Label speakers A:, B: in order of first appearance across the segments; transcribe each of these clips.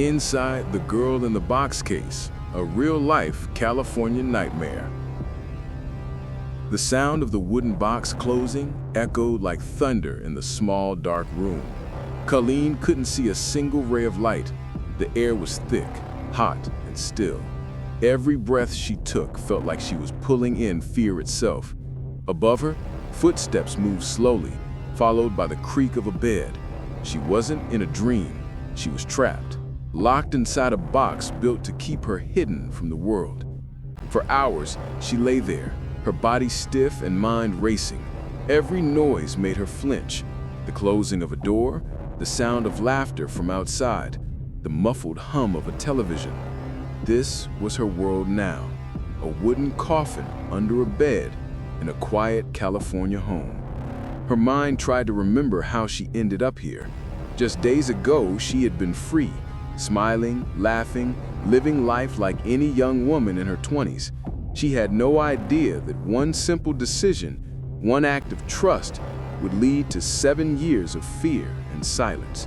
A: Inside the girl in the box case, a real-life California nightmare. The sound of the wooden box closing echoed like thunder in the small, dark room. Colleen couldn't see a single ray of light. The air was thick, hot, and still. Every breath she took felt like she was pulling in fear itself. Above her, footsteps moved slowly, followed by the creak of a bed. She wasn't in a dream. She was trapped, locked inside a box built to keep her hidden from the world. For hours, she lay there, her body stiff and mind racing. Every noise made her flinch. The closing of a door, the sound of laughter from outside, the muffled hum of a television. This was her world now, a wooden coffin under a bed in a quiet California home. Her mind tried to remember how she ended up here. Just days ago, she had been free, smiling, laughing, living life like any young woman in her 20s. She had no idea that one simple decision, one act of trust, would lead to 7 years of fear and silence.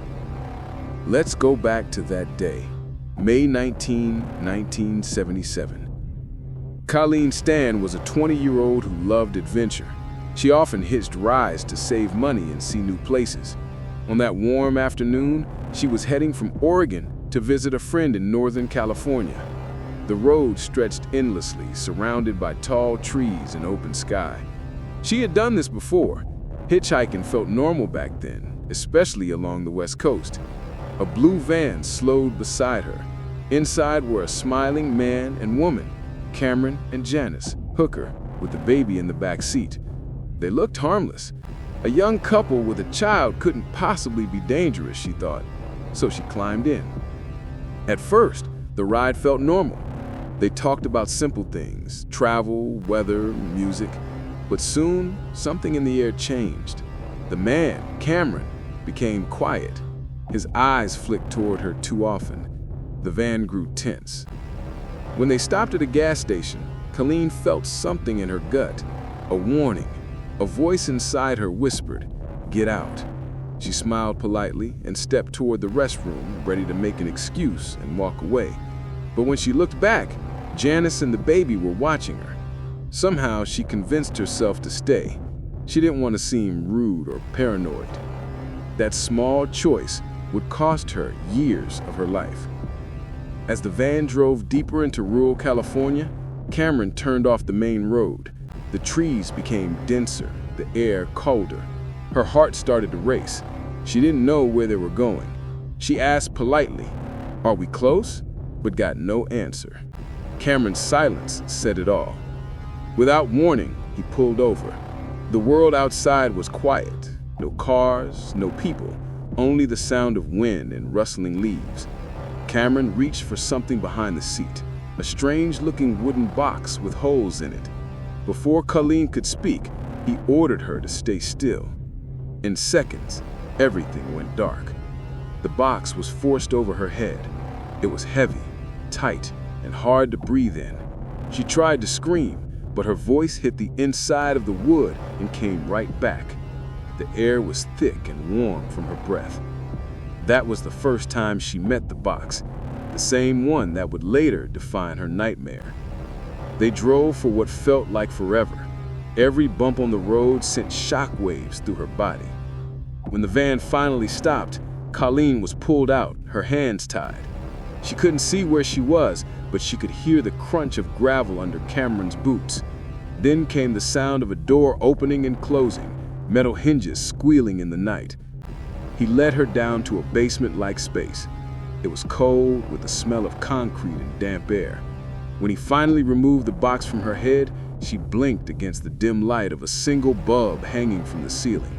A: Let's go back to that day, May 19, 1977. Colleen Stan was a 20-year-old who loved adventure. She often hitched rides to save money and see new places. On that warm afternoon, she was heading from Oregon to visit a friend in Northern California. The road stretched endlessly, surrounded by tall trees and open sky. She had done this before. Hitchhiking felt normal back then, especially along the West Coast. A blue van slowed beside her. Inside were a smiling man and woman, Cameron and Janice Hooker, with the baby in the back seat. They looked harmless. A young couple with a child couldn't possibly be dangerous, she thought, so she climbed in. At first, the ride felt normal. They talked about simple things, travel, weather, music, but soon something in the air changed. The man, Cameron, became quiet. His eyes flicked toward her too often. The van grew tense. When they stopped at a gas station, Colleen felt something in her gut, a warning. A voice inside her whispered, "Get out." She smiled politely and stepped toward the restroom, ready to make an excuse and walk away. But when she looked back, Janice and the baby were watching her. Somehow, she convinced herself to stay. She didn't want to seem rude or paranoid. That small choice would cost her years of her life. As the van drove deeper into rural California, Cameron turned off the main road. The trees became denser, the air colder. Her heart started to race. She didn't know where they were going. She asked politely, "Are we close?" but got no answer. Cameron's silence said it all. Without warning, he pulled over. The world outside was quiet. No cars, no people, only the sound of wind and rustling leaves. Cameron reached for something behind the seat, a strange-looking wooden box with holes in it. Before Colleen could speak, he ordered her to stay still. In seconds, everything went dark. The box was forced over her head. It was heavy, tight, and hard to breathe in. She tried to scream, but her voice hit the inside of the wood and came right back. The air was thick and warm from her breath. That was the first time she met the box, the same one that would later define her nightmare. They drove for what felt like forever. Every bump on the road sent shockwaves through her body. When the van finally stopped, Colleen was pulled out, her hands tied. She couldn't see where she was, but she could hear the crunch of gravel under Cameron's boots. Then came the sound of a door opening and closing, metal hinges squealing in the night. He led her down to a basement-like space. It was cold, with the smell of concrete and damp air. When he finally removed the box from her head, she blinked against the dim light of a single bulb hanging from the ceiling.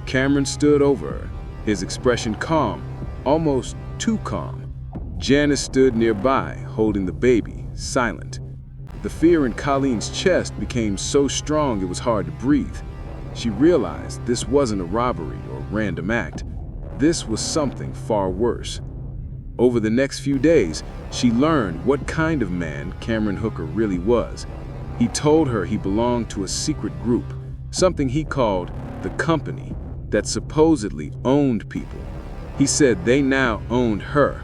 A: Cameron stood over her, his expression calm, almost too calm. Janice stood nearby, holding the baby, silent. The fear in Colleen's chest became so strong it was hard to breathe. She realized this wasn't a robbery or random act. This was something far worse. Over the next few days, she learned what kind of man Cameron Hooker really was. He told her he belonged to a secret group, something he called the Company, that supposedly owned people. He said they now owned her.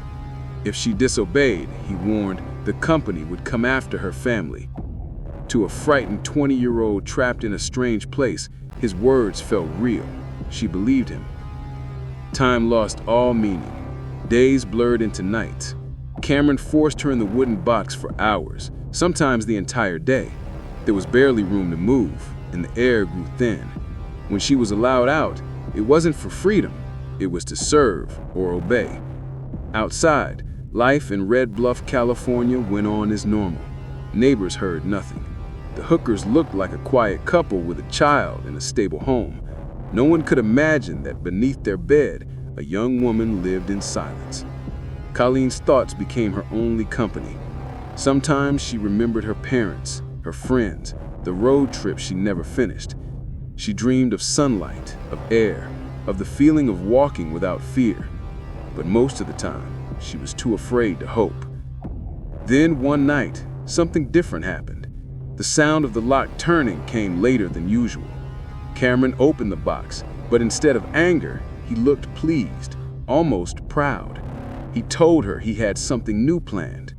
B: If she disobeyed, he warned, the company would come after her family. To a frightened 20-year-old trapped in a strange place, his words felt real. She believed him. Time lost all meaning. Days blurred into nights. Cameron forced her in the wooden box for hours, sometimes the entire day. There was barely room to move, and the air grew thin. When she was allowed out, it wasn't for freedom. It was to serve or obey. Outside, life in Red Bluff, California went on as normal. Neighbors heard nothing. The Hookers looked like a quiet couple with a child in a stable home. No one could imagine that beneath their bed, a young woman lived in silence. Colleen's thoughts became her only company. Sometimes she remembered her parents, her friends, the road trip she never finished. She dreamed of sunlight, of air, of the feeling of walking without fear. But most of the time, she was too afraid to hope. Then one night, something different happened. The sound of the lock turning came later than usual. Cameron opened the box, but instead of anger, he looked pleased, almost proud. He told her he had something new planned.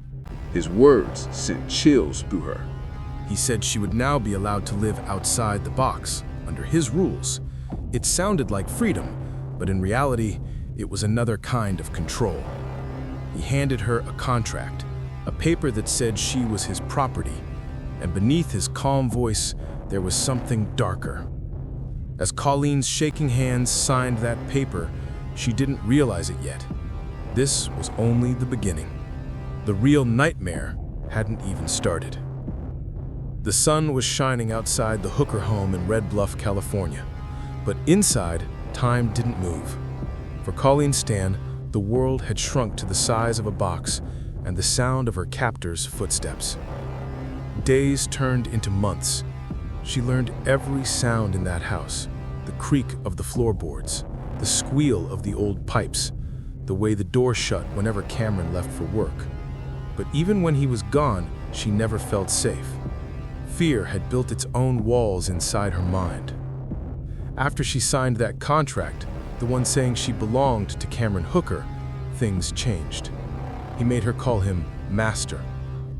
B: His words sent chills through her.
C: He said she would now be allowed to live outside the box, under his rules. It sounded like freedom, but in reality, it was another kind of control. He handed her a contract, a paper that said she was his property, and beneath his calm voice, there was something darker. As Colleen's shaking hands signed that paper, she didn't realize it yet. This was only the beginning. The real nightmare hadn't even started. The sun was shining outside the Hooker home in Red Bluff, California, but inside, time didn't move. For Colleen Stan, the world had shrunk to the size of a box and the sound of her captor's footsteps. Days turned into months. She learned every sound in that house, the creak of the floorboards, the squeal of the old pipes, the way the door shut whenever Cameron left for work. But even when he was gone, she never felt safe. Fear had built its own walls inside her mind. After she signed that contract, the one saying she belonged to Cameron Hooker, things changed. He made her call him Master.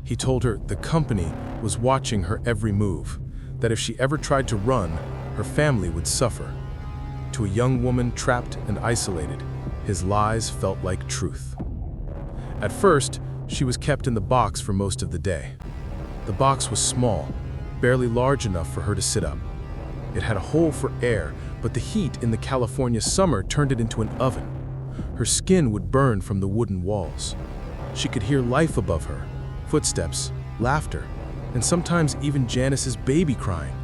C: He told her the company was watching her every move, that if she ever tried to run, her family would suffer. To a young woman trapped and isolated, his lies felt like truth. At first, she was kept in the box for most of the day. The box was small, barely large enough for her to sit up. It had a hole for air, but the heat in the California summer turned it into an oven. Her skin would burn from the wooden walls. She could hear life above her, footsteps, laughter, and sometimes even Janice's baby crying.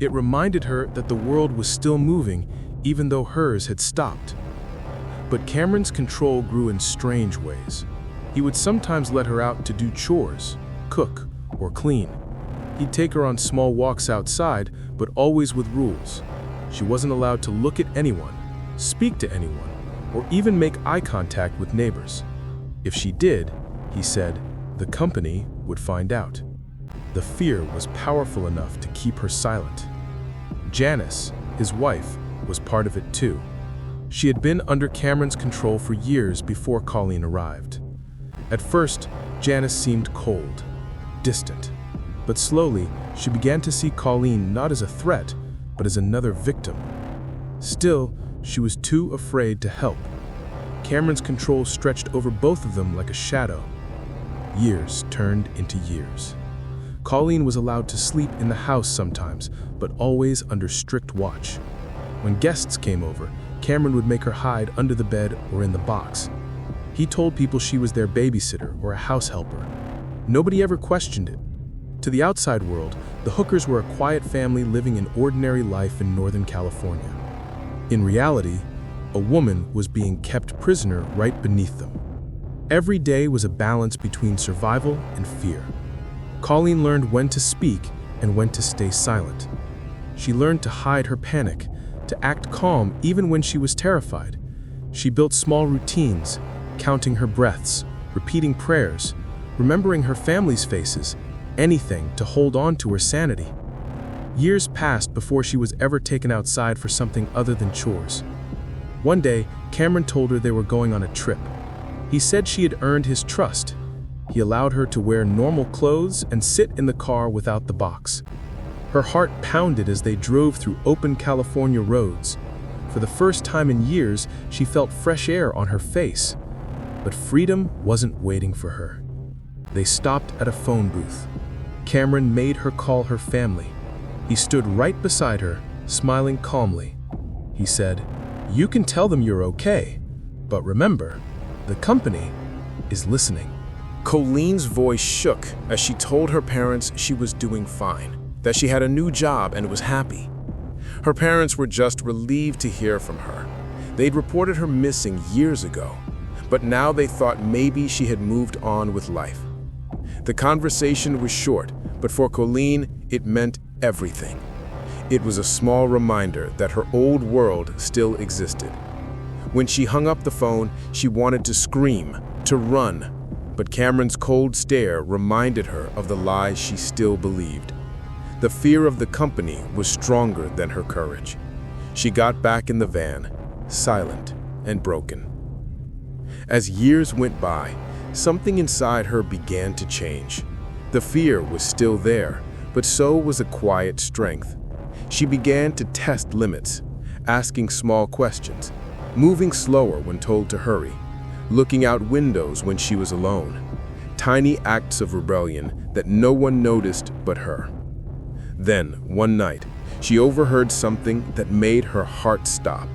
C: It reminded her that the world was still moving, even though hers had stopped. But Cameron's control grew in strange ways. He would sometimes let her out to do chores, cook, or clean. He'd take her on small walks outside, but always with rules. She wasn't allowed to look at anyone, speak to anyone, or even make eye contact with neighbors. If she did, he said, the company would find out. The fear was powerful enough to keep her silent. Janice, his wife, was part of it too. She had been under Cameron's control for years before Colleen arrived. At first, Janice seemed cold, distant. But slowly, she began to see Colleen not as a threat, but as another victim. Still, she was too afraid to help. Cameron's control stretched over both of them like a shadow. Years turned into years. Colleen was allowed to sleep in the house sometimes, but always under strict watch. When guests came over, Cameron would make her hide under the bed or in the box. He told people she was their babysitter or a house helper. Nobody ever questioned it. To the outside world, the Hookers were a quiet family living an ordinary life in Northern California. In reality, a woman was being kept prisoner right beneath them. Every day was a balance between survival and fear. Colleen learned when to speak and when to stay silent. She learned to hide her panic, to act calm even when she was terrified. She built small routines, counting her breaths, repeating prayers, remembering her family's faces, anything to hold on to her sanity. Years passed before she was ever taken outside for something other than chores. One day, Cameron told her they were going on a trip. He said she had earned his trust. He allowed her to wear normal clothes and sit in the car without the box. Her heart pounded as they drove through open California roads. For the first time in years, she felt fresh air on her face. But freedom wasn't waiting for her. They stopped at a phone booth. Cameron made her call her family. He stood right beside her, smiling calmly. He said, "You can tell them you're okay, but remember, the company is listening."
D: Colleen's voice shook as she told her parents she was doing fine, that she had a new job and was happy. Her parents were just relieved to hear from her. They'd reported her missing years ago, but now they thought maybe she had moved on with life. The conversation was short, but for Colleen, it meant everything. It was a small reminder that her old world still existed. When she hung up the phone, she wanted to scream, to run, but Cameron's cold stare reminded her of the lies she still believed. The fear of the company was stronger than her courage. She got back in the van, silent and broken. As years went by, something inside her began to change. The fear was still there, but so was a quiet strength. She began to test limits, asking small questions, moving slower when told to hurry, looking out windows when she was alone. Tiny acts of rebellion that no one noticed but her. Then, one night, she overheard something that made her heart stop.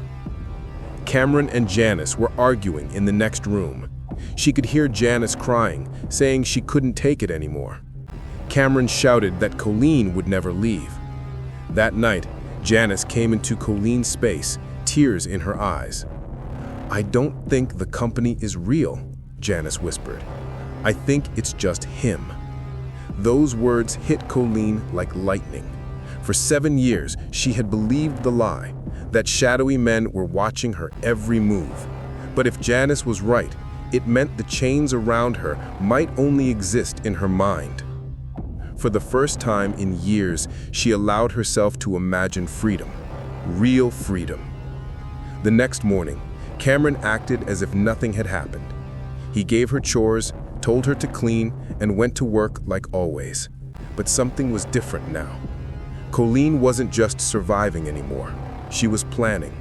D: Cameron and Janice were arguing in the next room. She could hear Janice crying, saying she couldn't take it anymore. Cameron shouted that Colleen would never leave. That night, Janice came into Colleen's space, tears in her eyes. "I don't think the company is real," Janice whispered. "I think it's just him." Those words hit Colleen like lightning. For 7 years, she had believed the lie, that shadowy men were watching her every move. But if Janice was right, it meant the chains around her might only exist in her mind. For the first time in years, she allowed herself to imagine freedom, real freedom. The next morning, Cameron acted as if nothing had happened. He gave her chores, told her to clean, and went to work like always. But something was different now. Colleen wasn't just surviving anymore. She was planning.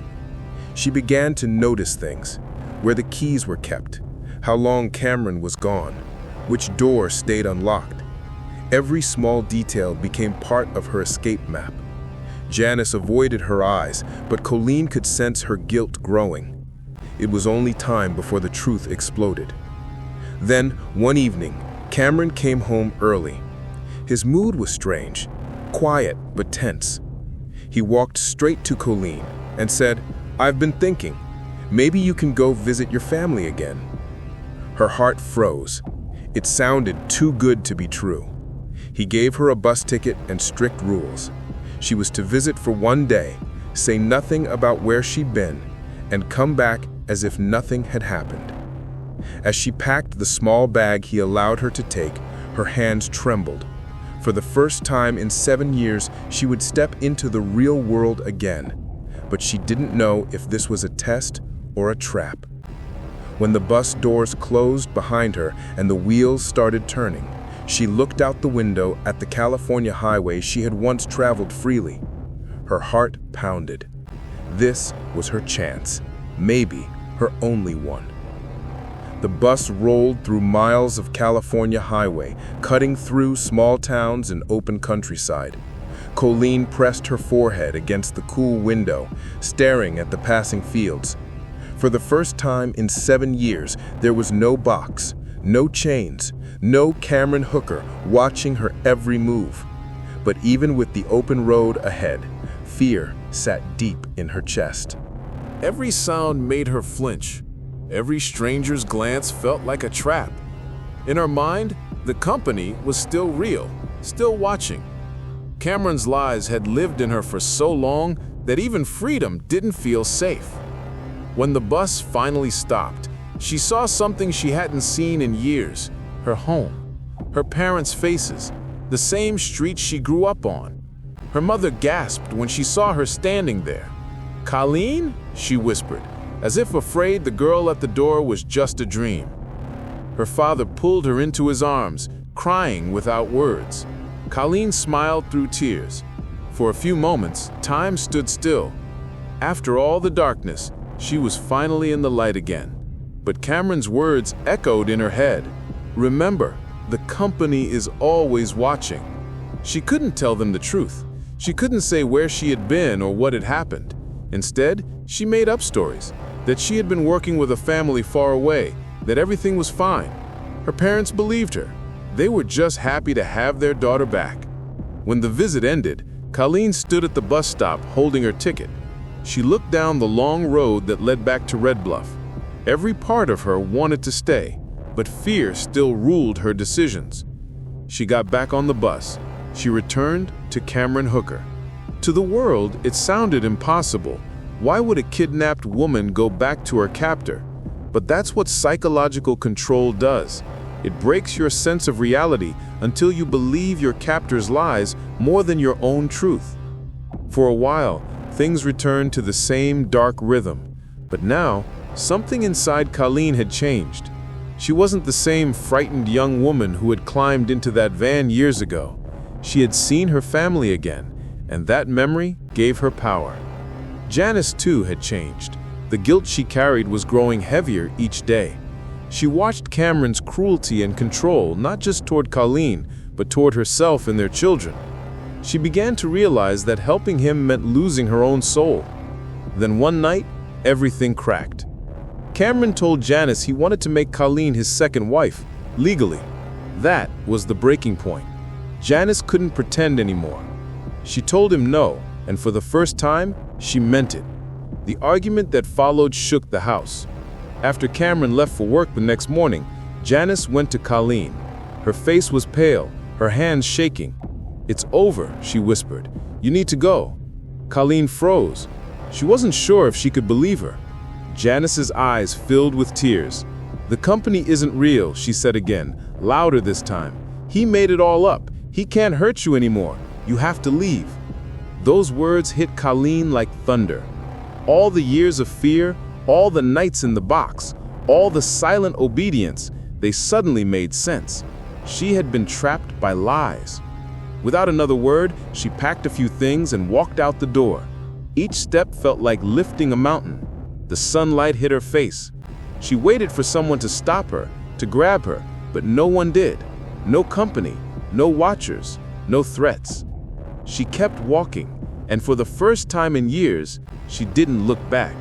D: She began to notice things, where the keys were kept, how long Cameron was gone, which door stayed unlocked. Every small detail became part of her escape map. Janice avoided her eyes, but Colleen could sense her guilt growing. It was only time before the truth exploded. Then, one evening, Cameron came home early. His mood was strange, quiet but tense. He walked straight to Colleen and said, "I've been thinking, maybe you can go visit your family again." Her heart froze. It sounded too good to be true. He gave her a bus ticket and strict rules. She was to visit for 1 day, say nothing about where she'd been, and come back as if nothing had happened. As she packed the small bag he allowed her to take, her hands trembled. For the first time in 7 years, she would step into the real world again. But she didn't know if this was a test or a trap. When the bus doors closed behind her and the wheels started turning, she looked out the window at the California highway she had once traveled freely. Her heart pounded. This was her chance, maybe her only one. The bus rolled through miles of California highway, cutting through small towns and open countryside. Colleen pressed her forehead against the cool window, staring at the passing fields. For the first time in 7 years, there was no box, no chains, no Cameron Hooker watching her every move. But even with the open road ahead, fear sat deep in her chest.
A: Every sound made her flinch. Every stranger's glance felt like a trap. In her mind, the company was still real, still watching. Cameron's lies had lived in her for so long that even freedom didn't feel safe. When the bus finally stopped, she saw something she hadn't seen in years: her home, her parents' faces, the same street she grew up on. Her mother gasped when she saw her standing there. "Colleen?" she whispered, as if afraid the girl at the door was just a dream.
D: Her father pulled her into his arms, crying without words. Colleen smiled through tears. For a few moments, time stood still. After all the darkness, she was finally in the light again. But Cameron's words echoed in her head. Remember, the company is always watching. She couldn't tell them the truth. She couldn't say where she had been or what had happened. Instead, she made up stories, that she had been working with a family far away, that everything was fine. Her parents believed her. They were just happy to have their daughter back. When the visit ended, Colleen stood at the bus stop holding her ticket. She looked down the long road that led back to Red Bluff. Every part of her wanted to stay, but fear still ruled her decisions. She got back on the bus. She returned to Cameron Hooker. To the world, it sounded impossible. Why would a kidnapped woman go back to her captor? But that's what psychological control does. It breaks your sense of reality until you believe your captor's lies more than your own truth. For a while, things returned to the same dark rhythm. But now, something inside Colleen had changed. She wasn't the same frightened young woman who had climbed into that van years ago. She had seen her family again, and that memory gave her power. Janice, too, had changed. The guilt she carried was growing heavier each day. She watched Cameron's cruelty and control, not just toward Colleen, but toward herself and their children. She began to realize that helping him meant losing her own soul. Then one night, everything cracked. Cameron told Janice he wanted to make Colleen his second wife, legally. That was the breaking point. Janice couldn't pretend anymore. She told him no, and for the first time, she meant it. The argument that followed shook the house. After Cameron left for work the next morning, Janice went to Colleen. Her face was pale, her hands shaking. "It's over," she whispered. "You need to go." Colleen froze. She wasn't sure if she could believe her. Janice's eyes filled with tears. "The company isn't real," she said again, louder this time. "He made it all up. He can't hurt you anymore. You have to leave." Those words hit Colleen like thunder. All the years of fear, all the nights in the box, all the silent obedience, they suddenly made sense. She had been trapped by lies. Without another word, she packed a few things and walked out the door. Each step felt like lifting a mountain. The sunlight hit her face. She waited for someone to stop her, to grab her, but no one did. No company, no watchers, no threats. She kept walking, and for the first time in years, she didn't look back.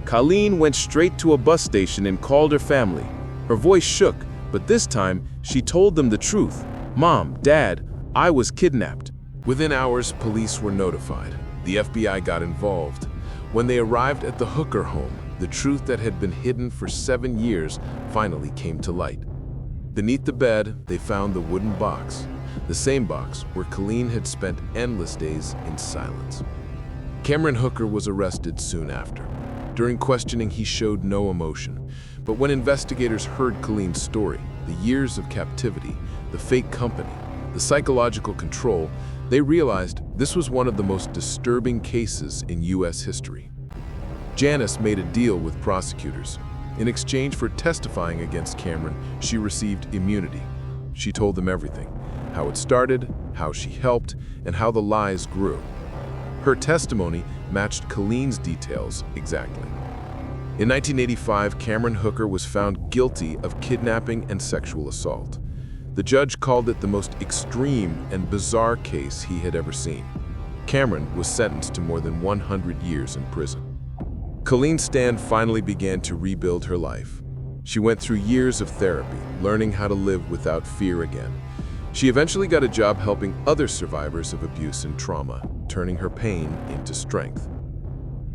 D: Colleen went straight to a bus station and called her family. Her voice shook, but this time, she told them the truth. "Mom, Dad, I was kidnapped."
A: Within hours, police were notified. The FBI got involved. When they arrived at the Hooker home, the truth that had been hidden for 7 years finally came to light. Beneath the bed, they found the wooden box, the same box where Colleen had spent endless days in silence. Cameron Hooker was arrested soon after. During questioning, he showed no emotion. But when investigators heard Colleen's story, the years of captivity, the fake company, the psychological control, they realized this was one of the most disturbing cases in U.S. history. Janice made a deal with prosecutors. In exchange for testifying against Cameron, she received immunity. She told them everything: how it started, how she helped, and how the lies grew. Her testimony matched Colleen's details exactly. In 1985, Cameron Hooker was found guilty of kidnapping and sexual assault. The judge called it the most extreme and bizarre case he had ever seen. Cameron was sentenced to more than 100 years in prison. Colleen Stan finally began to rebuild her life. She went through years of therapy, learning how to live without fear again. She eventually got a job helping other survivors of abuse and trauma, turning her pain into strength.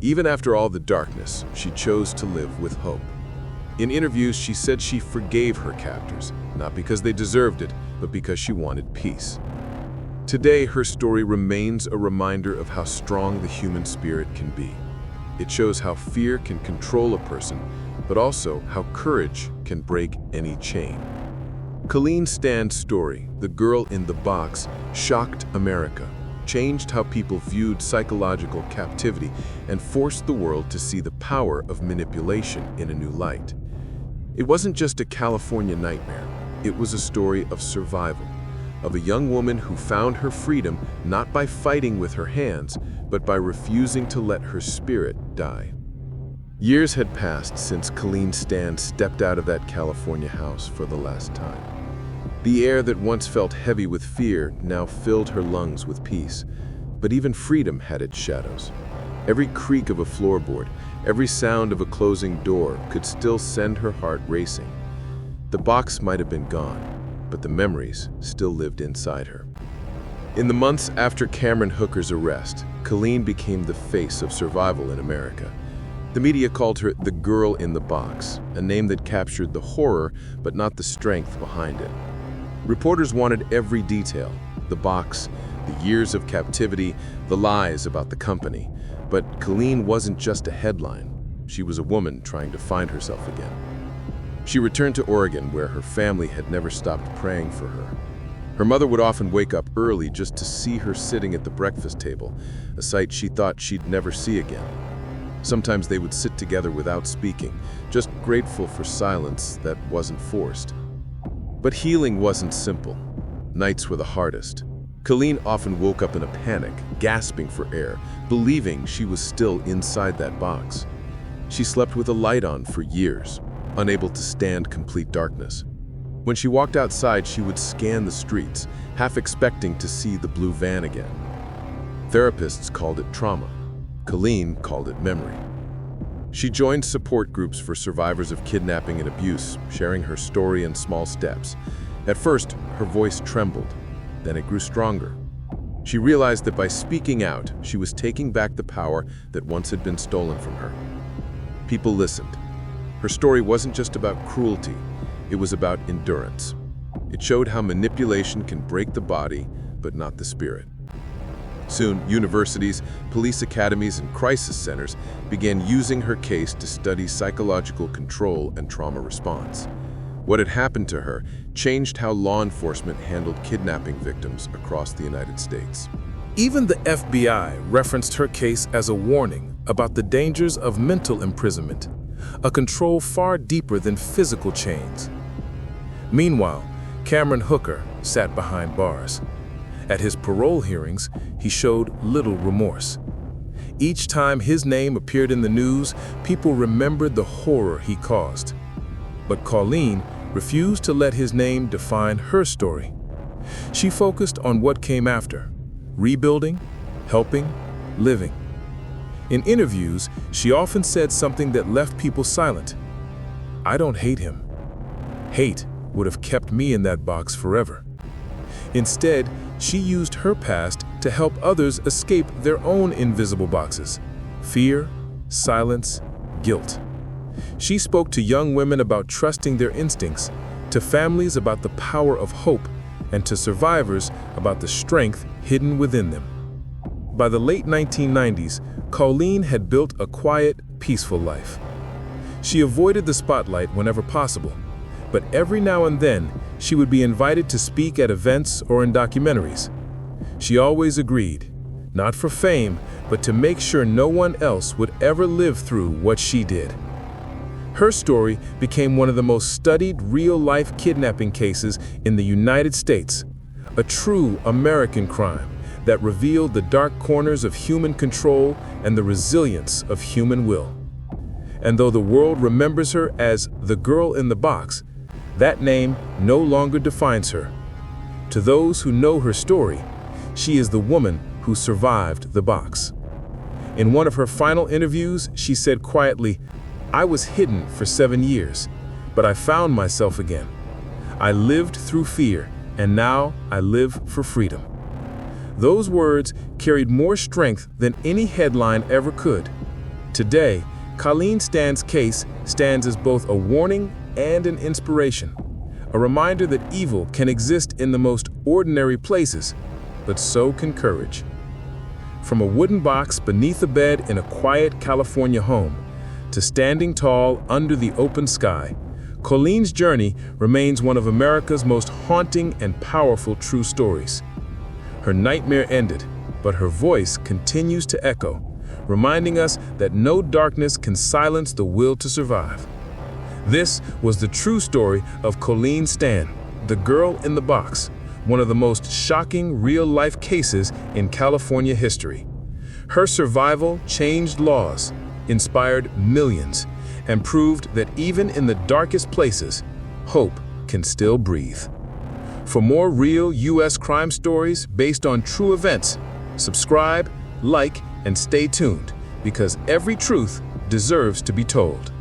A: Even after all the darkness, she chose to live with hope. In interviews, she said she forgave her captors, not because they deserved it, but because she wanted peace. Today, her story remains a reminder of how strong the human spirit can be. It shows how fear can control a person, but also how courage can break any chain. Colleen Stan's story, The Girl in the Box, shocked America, changed how people viewed psychological captivity, and forced the world to see the power of manipulation in a new light.
D: It wasn't just a California nightmare. It was a story of survival, of a young woman who found her freedom not by fighting with her hands, but by refusing to let her spirit die. Years had passed since Colleen Stan stepped out of that California house for the last time. The air that once felt heavy with fear now filled her lungs with peace. But even freedom had its shadows. Every creak of a floorboard, every sound of a closing door could still send her heart racing. The box might have been gone, but the memories still lived inside her. In the months after Cameron Hooker's arrest, Colleen became the face of survival in America. The media called her the girl in the box, a name that captured the horror but not the strength behind it. Reporters wanted every detail: the box, the years of captivity, the lies about the company. But Colleen wasn't just a headline. She was a woman trying to find herself again. She returned to Oregon, where her family had never stopped praying for her. Her mother would often wake up early just to see her sitting at the breakfast table, a sight she thought she'd never see again. Sometimes they would sit together without speaking, just grateful for silence that wasn't forced. But healing wasn't simple. Nights were the hardest. Colleen often woke up in a panic, gasping for air, believing she was still inside that box. She slept with a light on for years, unable to stand complete darkness. When she walked outside, she would scan the streets, half expecting to see the blue van again. Therapists called it trauma. Colleen called it memory. She joined support groups for survivors of kidnapping and abuse, sharing her story in small steps. At first, her voice trembled. Then it grew stronger. She realized that by speaking out, she was taking back the power that once had been stolen from her. People listened. Her story wasn't just about cruelty, it was about endurance. It showed how manipulation can break the body, but not the spirit. Soon, universities, police academies, and crisis centers began using her case to study psychological control and trauma response. What had happened to her changed how law enforcement handled kidnapping victims across the United States.
C: Even the FBI referenced her case as a warning about the dangers of mental imprisonment, a control far deeper than physical chains. Meanwhile, Cameron Hooker sat behind bars. At his parole hearings, he showed little remorse. Each time his name appeared in the news, people remembered the horror he caused. But Colleen refused to let his name define her story. She focused on what came after: rebuilding, helping, living. In interviews, she often said something that left people silent. "I don't hate him. Hate would have kept me in that box forever." Instead, she used her past to help others escape their own invisible boxes: fear, silence, guilt. She spoke to young women about trusting their instincts, to families about the power of hope, and to survivors about the strength hidden within them. By the late 1990s, Colleen had built a quiet, peaceful life. She avoided the spotlight whenever possible, but every now and then she would be invited to speak at events or in documentaries. She always agreed, not for fame, but to make sure no one else would ever live through what she did. Her story became one of the most studied real-life kidnapping cases in the United States, a true American crime that revealed the dark corners of human control and the resilience of human will. And though the world remembers her as the girl in the box, that name no longer defines her. To those who know her story, she is the woman who survived the box. In one of her final interviews, she said quietly, "I was hidden for 7 years, but I found myself again. I lived through fear, and now I live for freedom." Those words carried more strength than any headline ever could. Today, Colleen Stan's case stands as both a warning and an inspiration, a reminder that evil can exist in the most ordinary places, but so can courage. From a wooden box beneath a bed in a quiet California home, to standing tall under the open sky, Colleen's journey remains one of America's most haunting and powerful true stories. Her nightmare ended, but her voice continues to echo, reminding us that no darkness can silence the will to survive.
D: This was the true story of Colleen Stan, the girl in the box, one of the most shocking real-life cases in California history. Her survival changed laws, inspired millions, and proved that even in the darkest places, hope can still breathe. For more real U.S. crime stories based on true events, subscribe, like, and stay tuned, because every truth deserves to be told.